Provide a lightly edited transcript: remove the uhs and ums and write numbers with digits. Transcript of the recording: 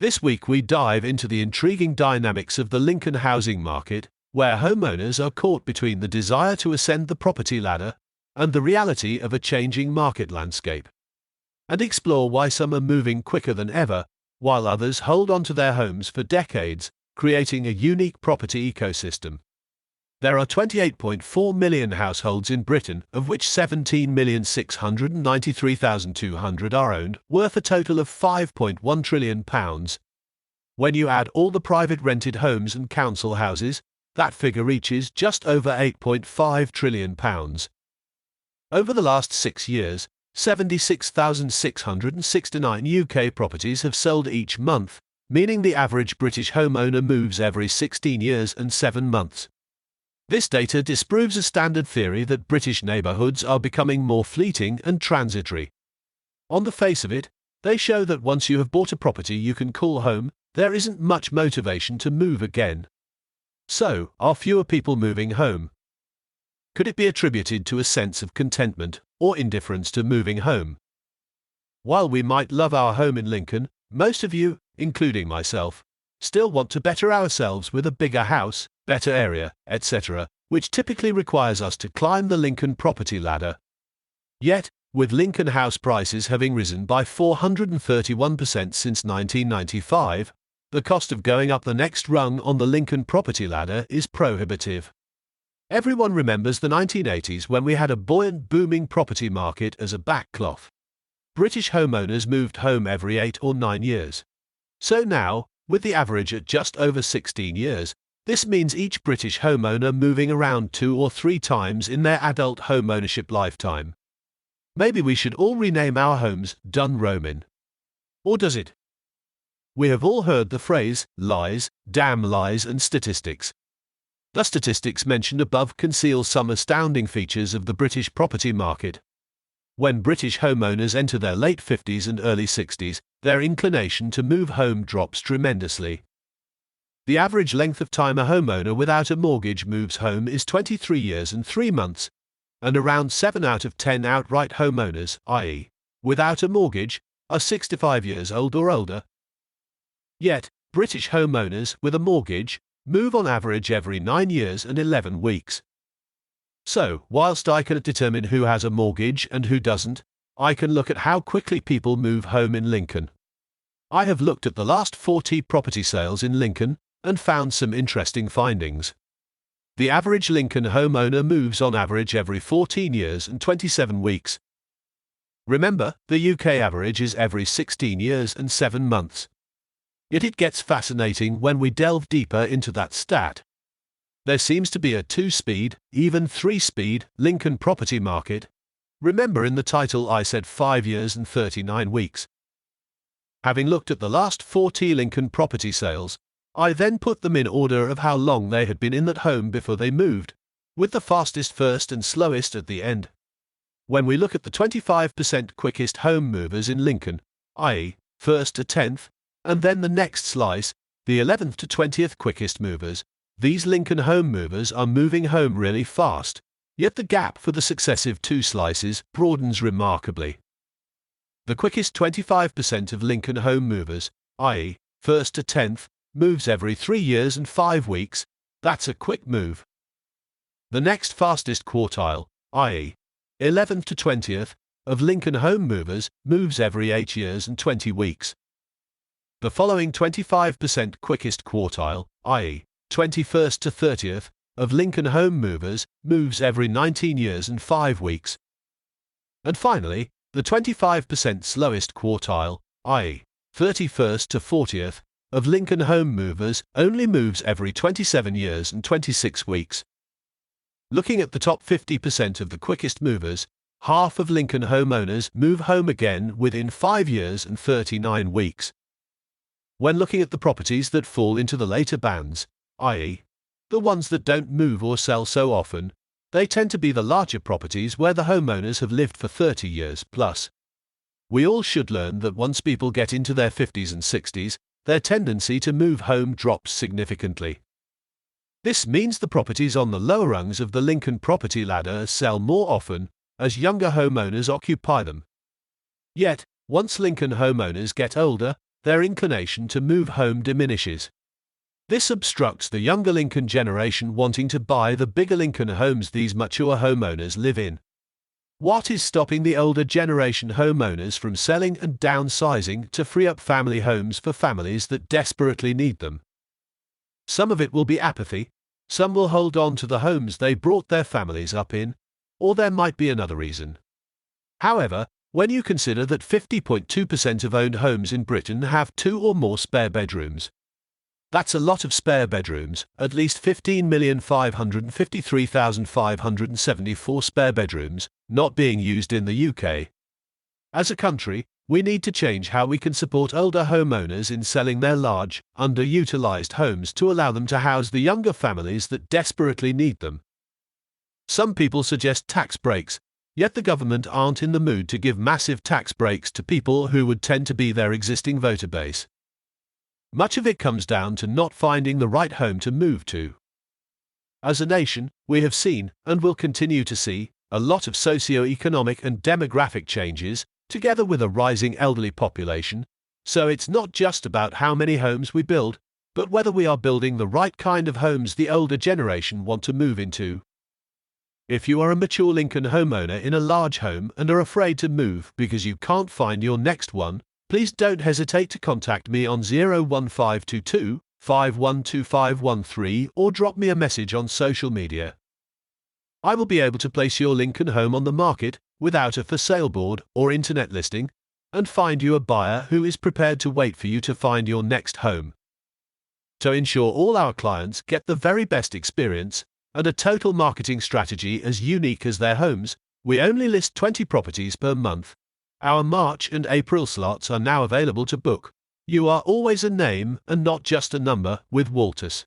This week we dive into the intriguing dynamics of the Lincoln housing market, where homeowners are caught between the desire to ascend the property ladder and the reality of a changing market landscape, and explore why some are moving quicker than ever, while others hold on to their homes for decades, creating a unique property ecosystem. There are 28.4 million households in Britain, of which 17,693,200 are owned, worth a total of £5.1 trillion. When you add all the private rented homes and council houses, that figure reaches just over £8.5 trillion. Over the last 6 years, 76,669 UK properties have sold each month, meaning the average British homeowner moves every 16 years and 7 months. This data disproves a standard theory that British neighbourhoods are becoming more fleeting and transitory. On the face of it, they show that once you have bought a property you can call home, there isn't much motivation to move again. So, are fewer people moving home? Could it be attributed to a sense of contentment or indifference to moving home? While we might love our home in Lincoln, most of you, including myself, still want to better ourselves with a bigger house, better area, etc., which typically requires us to climb the Lincoln property ladder. Yet, with Lincoln house prices having risen by 431% since 1995, the cost of going up the next rung on the Lincoln property ladder is prohibitive. Everyone remembers the 1980s when we had a buoyant, booming property market as a backcloth. British homeowners moved home every 8 or 9 years. So now, with the average at just over 16 years, this means each British homeowner moving around 2 or 3 times in their adult home ownership lifetime. Maybe we should all rename our homes Dun Romin. Or does it? We have all heard the phrase, lies, damn lies and statistics. The statistics mentioned above conceal some astounding features of the British property market. When British homeowners enter their late 50s and early 60s, their inclination to move home drops tremendously. The average length of time a homeowner without a mortgage moves home is 23 years and 3 months, and around 7 out of 10 outright homeowners, i.e., without a mortgage, are 65 years old or older. Yet, British homeowners with a mortgage move on average every 9 years and 11 weeks. So, whilst I can determine who has a mortgage and who doesn't, I can look at how quickly people move home in Lincoln. I have looked at the last 40 property sales in Lincoln and found some interesting findings. The average Lincoln homeowner moves on average every 14 years and 27 weeks. Remember, the UK average is every 16 years and 7 months. Yet it gets fascinating when we delve deeper into that stat. There seems to be a 2-speed, even 3-speed, Lincoln property market. Remember in the title I said 5 years and 39 weeks. Having looked at the last 40 Lincoln property sales, I then put them in order of how long they had been in that home before they moved, with the fastest first and slowest at the end. When we look at the 25% quickest home movers in Lincoln, i.e., 1st to 10th, and then the next slice, the 11th to 20th quickest movers, these Lincoln home movers are moving home really fast, yet the gap for the successive 2 slices broadens remarkably. The quickest 25% of Lincoln home movers, i.e., 1st to 10th, moves every 3 years and 5 weeks. That's a quick move. The next fastest quartile, i.e., 11th to 20th, of Lincoln home movers moves every 8 years and 20 weeks. The following 25% quickest quartile, i.e., 21st to 30th, of Lincoln home movers moves every 19 years and 5 weeks. And finally, the 25% slowest quartile, i.e., 31st to 40th, of Lincoln home movers only moves every 27 years and 26 weeks. Looking at the top 50% of the quickest movers, half of Lincoln homeowners move home again within 5 years and 39 weeks. When looking at the properties that fall into the later bands, i.e., the ones that don't move or sell so often, they tend to be the larger properties where the homeowners have lived for 30 years plus. We all should learn that once people get into their 50s and 60s, their tendency to move home drops significantly. This means the properties on the lower rungs of the Lincoln property ladder sell more often as younger homeowners occupy them. Yet, once Lincoln homeowners get older, their inclination to move home diminishes. This obstructs the younger Lincoln generation wanting to buy the bigger Lincoln homes these mature homeowners live in. What is stopping the older generation homeowners from selling and downsizing to free up family homes for families that desperately need them? Some of it will be apathy, some will hold on to the homes they brought their families up in, or there might be another reason. However, when you consider that 50.2% of owned homes in Britain have 2 or more spare bedrooms, that's a lot of spare bedrooms, at least 15,553,574 spare bedrooms, not being used in the UK. As a country, we need to change how we can support older homeowners in selling their large, underutilised homes to allow them to house the younger families that desperately need them. Some people suggest tax breaks, yet the government aren't in the mood to give massive tax breaks to people who would tend to be their existing voter base. Much of it comes down to not finding the right home to move to. As a nation, we have seen, and will continue to see, a lot of socio-economic and demographic changes, together with a rising elderly population, so it's not just about how many homes we build, but whether we are building the right kind of homes the older generation want to move into. If you are a mature Lincoln homeowner in a large home and are afraid to move because you can't find your next one, please don't hesitate to contact me on 01522 512513 or drop me a message on social media. I will be able to place your Lincoln home on the market without a for sale board or internet listing and find you a buyer who is prepared to wait for you to find your next home. To ensure all our clients get the very best experience and a total marketing strategy as unique as their homes, we only list 20 properties per month. Our March and April slots are now available to book. You are always a name and not just a number with Walters.